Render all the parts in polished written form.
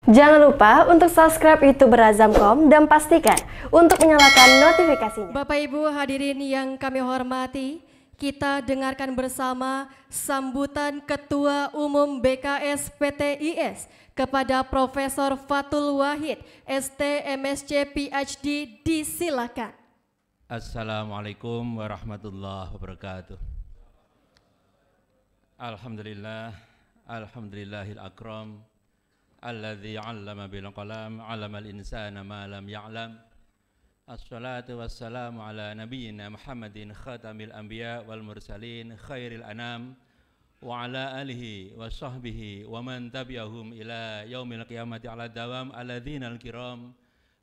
Jangan lupa untuk subscribe YouTube Berazamkom dan pastikan untuk menyalakan notifikasinya. Bapak Ibu hadirin yang kami hormati, kita dengarkan bersama sambutan Ketua Umum BKS PTIS kepada Profesor Fathul Wahid, ST MSc PhD, disilakan. Assalamualaikum warahmatullahi wabarakatuh. Alhamdulillah, alhamdulillahil akram, alladzi 'allama bil qalam, 'allamal insana ma lam ya'lam. Assalatu wassalamu ala nabiyyina Muhammadin khatamil anbiya wal mursalin khairil anam wa ala alihi wa sahbihi wa man tabi'ahum ila yaumil qiyamati ala dawam alladzinal kiram.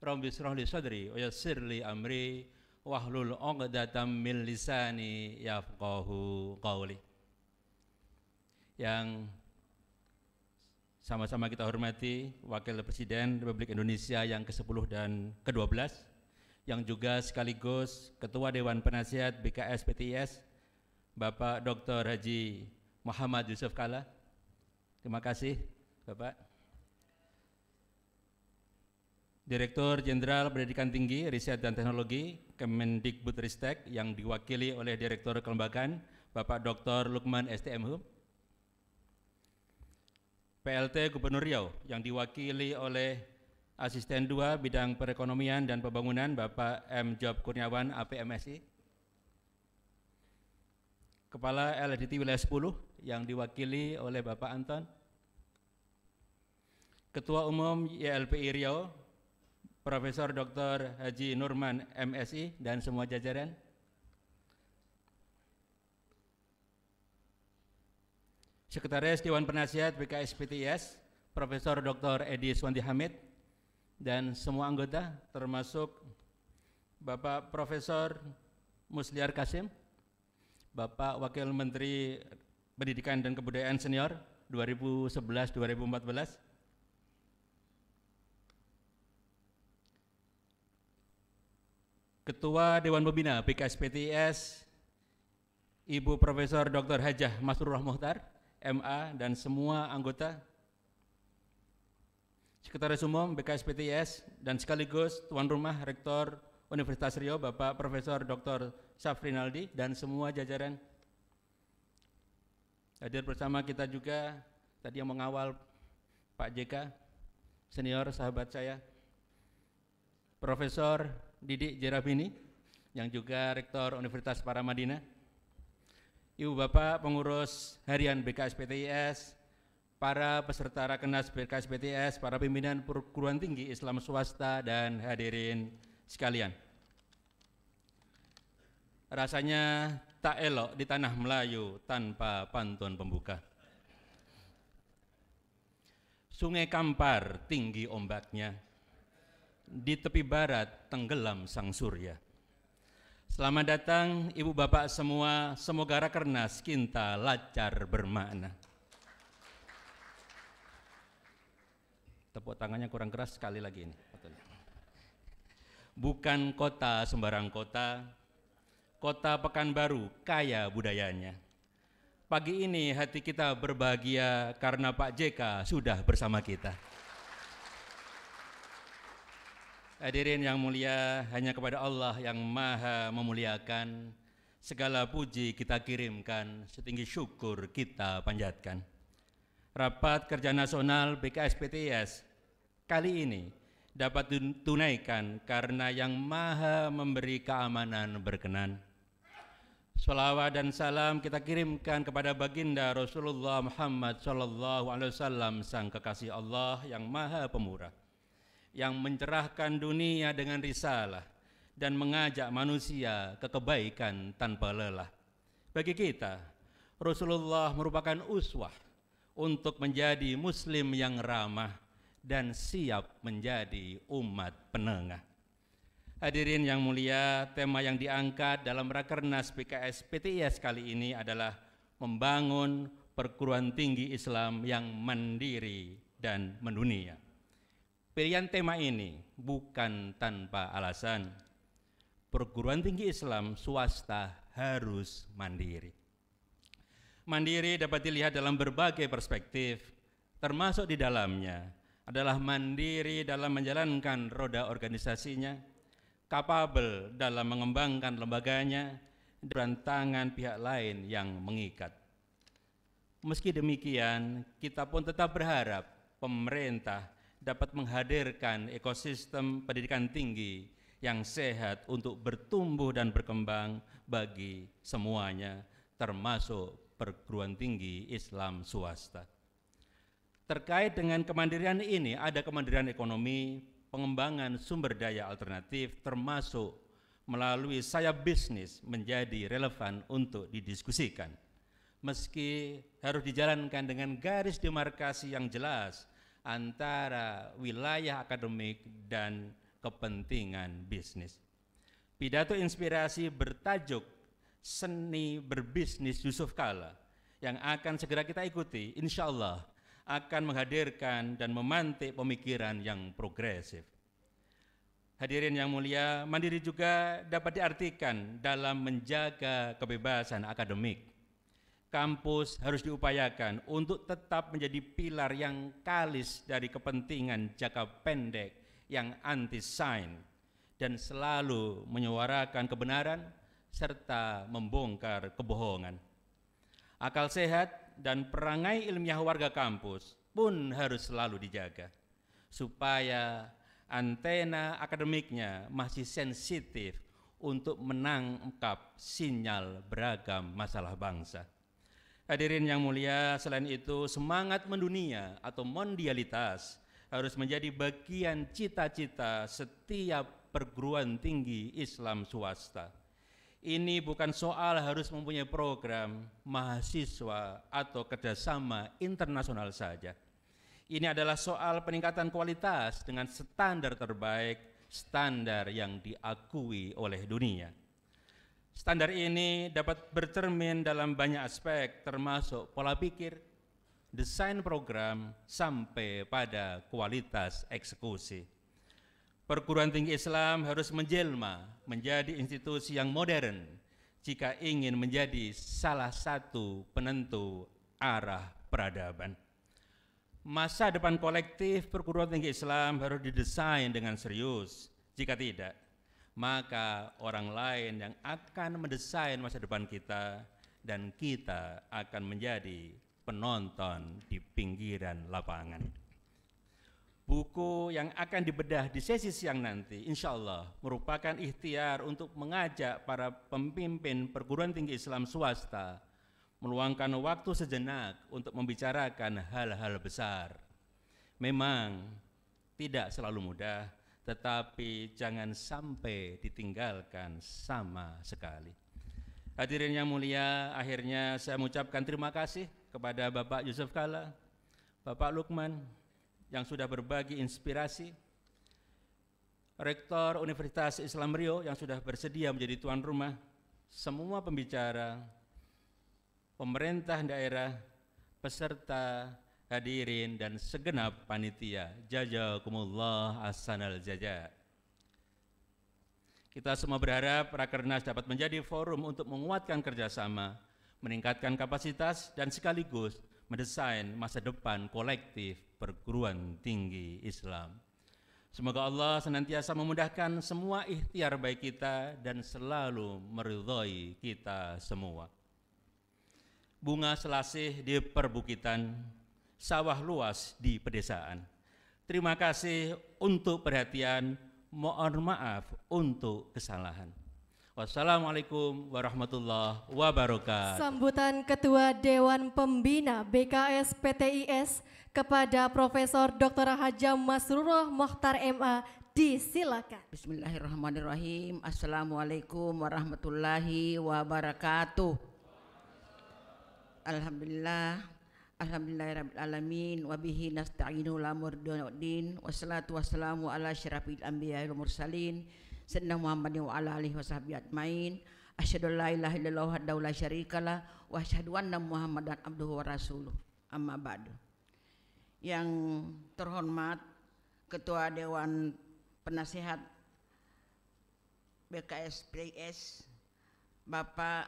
Rabbi shrah li sadri wa yassir li amri wahlul 'uqdatam min lisani yafqahu qawli. Yang sama-sama kita hormati Wakil Presiden Republik Indonesia yang ke-10 dan ke-12, yang juga sekaligus Ketua Dewan Penasihat BKS PTIS, Bapak Dr. Haji Muhammad Yusuf Kalla. Terima kasih Bapak. Direktur Jenderal Pendidikan Tinggi, Riset dan Teknologi, Kemendikbudristek, yang diwakili oleh Direktur Kelembagaan, Bapak Dr. Lukman STMH. PLT Gubernur Riau yang diwakili oleh Asisten 2 Bidang Perekonomian dan Pembangunan Bapak M. Job Kurniawan APMSI. Kepala LSDT Wilayah 10 yang diwakili oleh Bapak Anton. Ketua Umum YLPI Riau Profesor Dr. Haji Nurman MSI dan semua jajaran. Sekretaris Dewan Penasihat BKS PTIS, Profesor Dr. Edi Swanti Hamid, dan semua anggota, termasuk Bapak Profesor Musliar Kasim, Bapak Wakil Menteri Pendidikan dan Kebudayaan Senior 2011-2014, Ketua Dewan Pembina BKS PTIS, Ibu Profesor Dr. Hajah Masrurah Muhtar, MA, dan semua anggota, Sekretaris Umum BKS PTIS, dan sekaligus tuan rumah Rektor Universitas Riau Bapak Profesor Dr. Safrinaldi dan semua jajaran. Hadir bersama kita juga tadi yang mengawal Pak JK, senior sahabat saya, Profesor Didik Jerabini, yang juga Rektor Universitas Paramadina, Ibu Bapak pengurus harian BKS PTIS, para peserta Rakernas BKS PTIS, para pimpinan perguruan tinggi Islam swasta, dan hadirin sekalian. Rasanya tak elok di tanah Melayu tanpa pantun pembuka. Sungai Kampar tinggi ombaknya, di tepi barat tenggelam sang surya. Selamat datang Ibu Bapak semua, semoga Rakernas kita lancar bermakna. Tepuk tangannya kurang keras sekali lagi ini. Bukan kota sembarang kota, kota Pekanbaru kaya budayanya. Pagi ini hati kita berbahagia karena Pak JK sudah bersama kita. Hadirin yang mulia, hanya kepada Allah yang maha memuliakan, segala puji kita kirimkan, setinggi syukur kita panjatkan. Rapat Kerja Nasional BKS PTIS kali ini dapat ditunaikan karena yang maha memberi keamanan berkenan. Shalawat dan salam kita kirimkan kepada baginda Rasulullah Muhammad SAW, sang kekasih Allah yang maha pemurah, yang mencerahkan dunia dengan risalah dan mengajak manusia ke kebaikan tanpa lelah. Bagi kita, Rasulullah merupakan uswah untuk menjadi muslim yang ramah dan siap menjadi umat penengah. Hadirin yang mulia, tema yang diangkat dalam Rakernas BKS PTIS kali ini adalah membangun perguruan tinggi Islam yang mandiri dan mendunia. Pilihan tema ini bukan tanpa alasan. Perguruan tinggi Islam swasta harus mandiri. Mandiri dapat dilihat dalam berbagai perspektif, termasuk di dalamnya adalah mandiri dalam menjalankan roda organisasinya, kapabel dalam mengembangkan lembaganya, dan tangan pihak lain yang mengikat. Meski demikian, kita pun tetap berharap pemerintah dapat menghadirkan ekosistem pendidikan tinggi yang sehat untuk bertumbuh dan berkembang bagi semuanya, termasuk perguruan tinggi Islam swasta. Terkait dengan kemandirian ini, ada kemandirian ekonomi, pengembangan sumber daya alternatif, termasuk melalui sayap bisnis menjadi relevan untuk didiskusikan. Meski harus dijalankan dengan garis demarkasi yang jelas antara wilayah akademik dan kepentingan bisnis. Pidato inspirasi bertajuk Seni Berbisnis Yusuf Kala yang akan segera kita ikuti, insya Allah akan menghadirkan dan memantik pemikiran yang progresif. Hadirin yang mulia, mandiri juga dapat diartikan dalam menjaga kebebasan akademik. Kampus harus diupayakan untuk tetap menjadi pilar yang kalis dari kepentingan jangka pendek yang anti-sains dan selalu menyuarakan kebenaran serta membongkar kebohongan. Akal sehat dan perangai ilmiah warga kampus pun harus selalu dijaga supaya antena akademiknya masih sensitif untuk menangkap sinyal beragam masalah bangsa. Hadirin yang mulia, selain itu semangat mendunia atau mondialitas harus menjadi bagian cita-cita setiap perguruan tinggi Islam swasta. Ini bukan soal harus mempunyai program, mahasiswa, atau kerjasama internasional saja. Ini adalah soal peningkatan kualitas dengan standar terbaik, standar yang diakui oleh dunia. Standar ini dapat bercermin dalam banyak aspek, termasuk pola pikir, desain program, sampai pada kualitas eksekusi. Perguruan tinggi Islam harus menjelma menjadi institusi yang modern jika ingin menjadi salah satu penentu arah peradaban. Masa depan kolektif perguruan tinggi Islam harus didesain dengan serius. Jika tidak, maka orang lain yang akan mendesain masa depan kita dan kita akan menjadi penonton di pinggiran lapangan. Buku yang akan dibedah di sesi siang nanti insya Allah merupakan ikhtiar untuk mengajak para pemimpin perguruan tinggi Islam swasta meluangkan waktu sejenak untuk membicarakan hal-hal besar. Memang tidak selalu mudah, tetapi jangan sampai ditinggalkan sama sekali. Hadirin yang mulia, akhirnya saya mengucapkan terima kasih kepada Bapak Yusuf Kala, Bapak Lukman yang sudah berbagi inspirasi, Rektor Universitas Islam Riau yang sudah bersedia menjadi tuan rumah, semua pembicara, pemerintah daerah, peserta, hadirin dan segenap panitia. Jazakumullah ahsanal jaza. Kita semua berharap Rakernas dapat menjadi forum untuk menguatkan kerjasama, meningkatkan kapasitas dan sekaligus mendesain masa depan kolektif perguruan tinggi Islam. Semoga Allah senantiasa memudahkan semua ikhtiar baik kita dan selalu meridhai kita semua. Bunga selasih di perbukitan, sawah luas di pedesaan. Terima kasih untuk perhatian, mohon maaf untuk kesalahan. Wassalamualaikum warahmatullahi wabarakatuh. Sambutan Ketua Dewan Pembina BKS PTIS kepada Profesor Dr. Hajam Masrurah Mokhtar MA disilakan. Bismillahirrahmanirrahim. Assalamualaikum warahmatullahi wabarakatuh. Alhamdulillah, alhamdulillahirrahmanirrahim, wabihi nasta'inu lamurduddin, wassalatu wassalamu ala syarafil anbiya wal mursalin, sayyidina Muhammadin wa ala alihi wa sahbihi ajmain. Asyhadu an la ilaha illallah wahdahu la syarikalah wa asyhadu anna Muhammadan abduhu wa rasuluh. Amma ba'du. Yang terhormat Ketua Dewan Penasihat BKS PTIS Bapak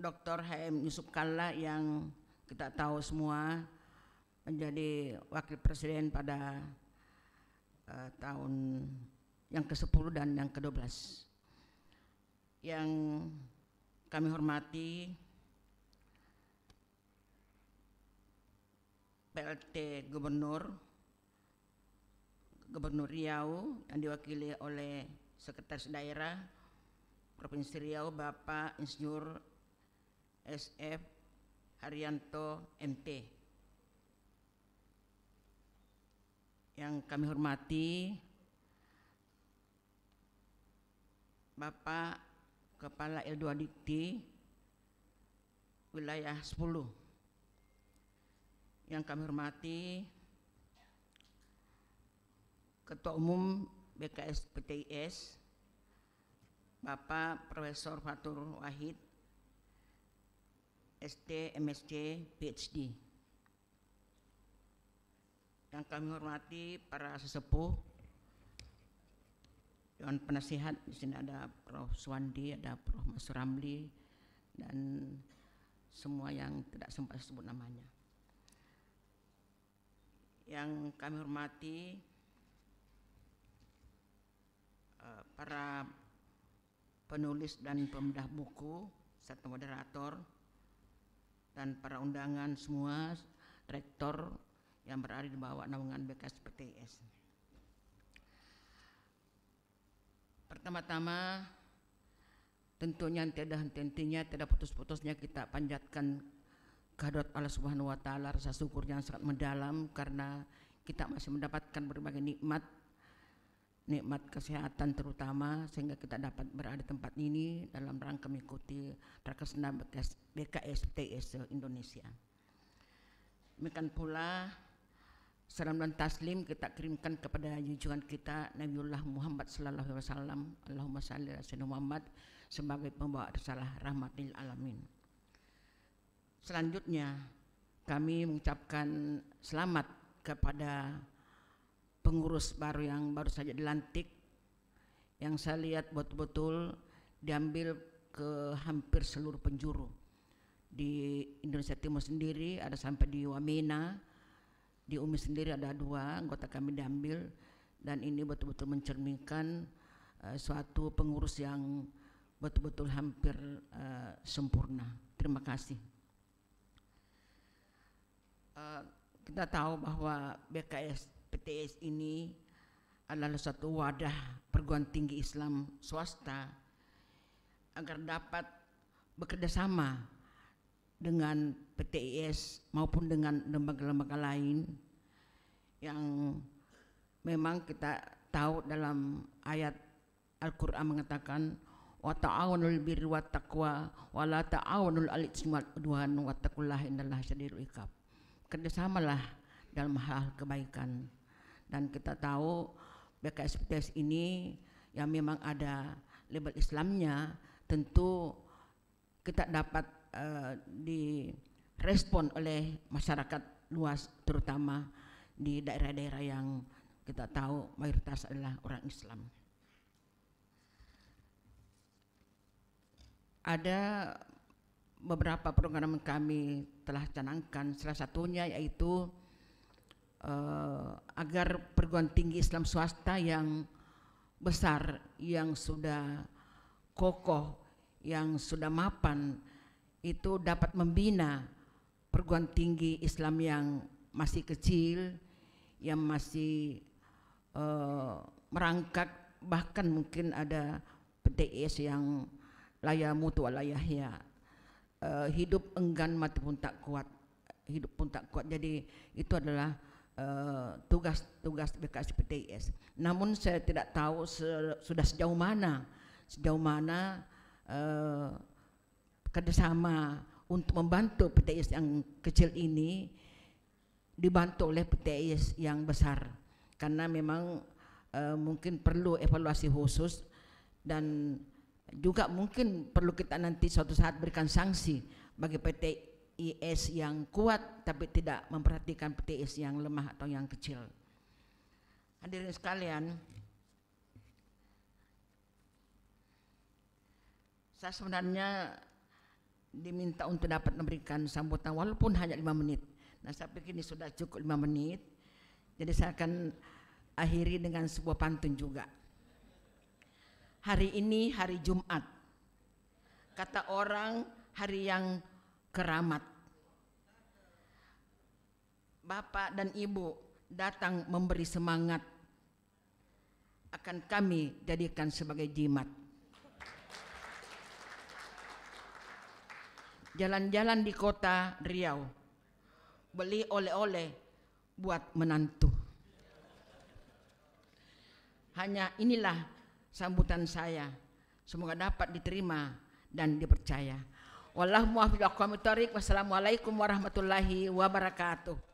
Dr. H.M. Yusuf Kala yang kita tahu semua menjadi Wakil Presiden pada tahun yang ke-10 dan yang ke-12. Yang kami hormati PLT Gubernur Riau yang diwakili oleh Sekretaris Daerah Provinsi Riau Bapak Insinyur SF Haryanto MT. Yang kami hormati Bapak Kepala L2 Dikti Wilayah 10. Yang kami hormati Ketua Umum BKS PTIS Bapak Profesor Fatul Wahid ST, MSc, PhD. Yang kami hormati para sesepuh Dewan Penasihat, di sini ada Prof. Suwandi, ada Prof. Mas Ramli, dan semua yang tidak sempat disebut namanya. Yang kami hormati para penulis dan pembedah buku serta moderator dan para undangan semua, rektor yang berada di bawah naungan BKS PTIS. Pertama-tama tentunya tidak putus-putusnya kita panjatkan kehadirat Allah Subhanahu wa taala, rasa syukur yang sangat mendalam karena kita masih mendapatkan berbagai nikmat kesehatan terutama, sehingga kita dapat berada di tempat ini dalam rangka mengikuti Rakasna BKS PTIS Indonesia. Demikian pula salam dan taslim kita kirimkan kepada junjungan kita Nabiullah Muhammad sallallahu alaihi wasallam. Allahumma shalli ala sayyidina Muhammad sebagai pembawa risalah rahmat lil alamin. Selanjutnya kami mengucapkan selamat kepada pengurus baru yang baru saja dilantik, yang saya lihat betul-betul diambil ke hampir seluruh penjuru. Di Indonesia Timur sendiri ada sampai di Wamena, di Umi sendiri ada 2 anggota kami diambil, dan ini betul-betul mencerminkan suatu pengurus yang betul-betul hampir sempurna. Terima kasih. Kita tahu bahwa BKS PTIS ini adalah satu wadah perguruan tinggi Islam swasta agar dapat bekerja sama dengan PTIS maupun dengan lembaga-lembaga lain yang memang kita tahu dalam ayat Al-Quran mengatakan wa ta'awunul birri wat taqwa wa la ta'awunul 'alal itsmi wal 'udwan wattaqullaha innallaha syadidul iqab. Kerjasamalah dalam hal kebaikan. Dan kita tahu BKS PTIS ini yang memang ada label Islamnya, tentu kita dapat direspon oleh masyarakat luas, terutama di daerah-daerah yang kita tahu mayoritas adalah orang Islam. Ada beberapa program kami telah canangkan, salah satunya yaitu agar perguruan tinggi Islam swasta yang besar, yang sudah kokoh, yang sudah mapan, itu dapat membina perguruan tinggi Islam yang masih kecil, yang masih merangkak, bahkan mungkin ada PTIS yang laya mutu walayahya, hidup enggan mati pun tak kuat, hidup pun tak kuat. Jadi itu adalah tugas BKS PTIS. Namun saya tidak tahu sudah sejauh mana kerjasama untuk membantu PTIS yang kecil ini dibantu oleh PTIS yang besar, karena memang mungkin perlu evaluasi khusus, dan juga mungkin perlu kita nanti suatu saat berikan sanksi bagi PTIS yang kuat tapi tidak memperhatikan PTIS yang lemah atau yang kecil. Hadirin sekalian, saya sebenarnya diminta untuk dapat memberikan sambutan walaupun hanya 5 menit. Nah, saya pikir ini sudah cukup 5 menit. Jadi saya akan akhiri dengan sebuah pantun juga. Hari ini hari Jumat, kata orang hari yang keramat. Bapak dan Ibu datang memberi semangat, akan kami jadikan sebagai jimat. Jalan-jalan di kota Riau, beli oleh-oleh buat menantu. Hanya inilah sambutan saya, semoga dapat diterima dan dipercaya. Wallahu muwaffiq ila aqwamit thoriq. Wassalamualaikum warahmatullahi wabarakatuh.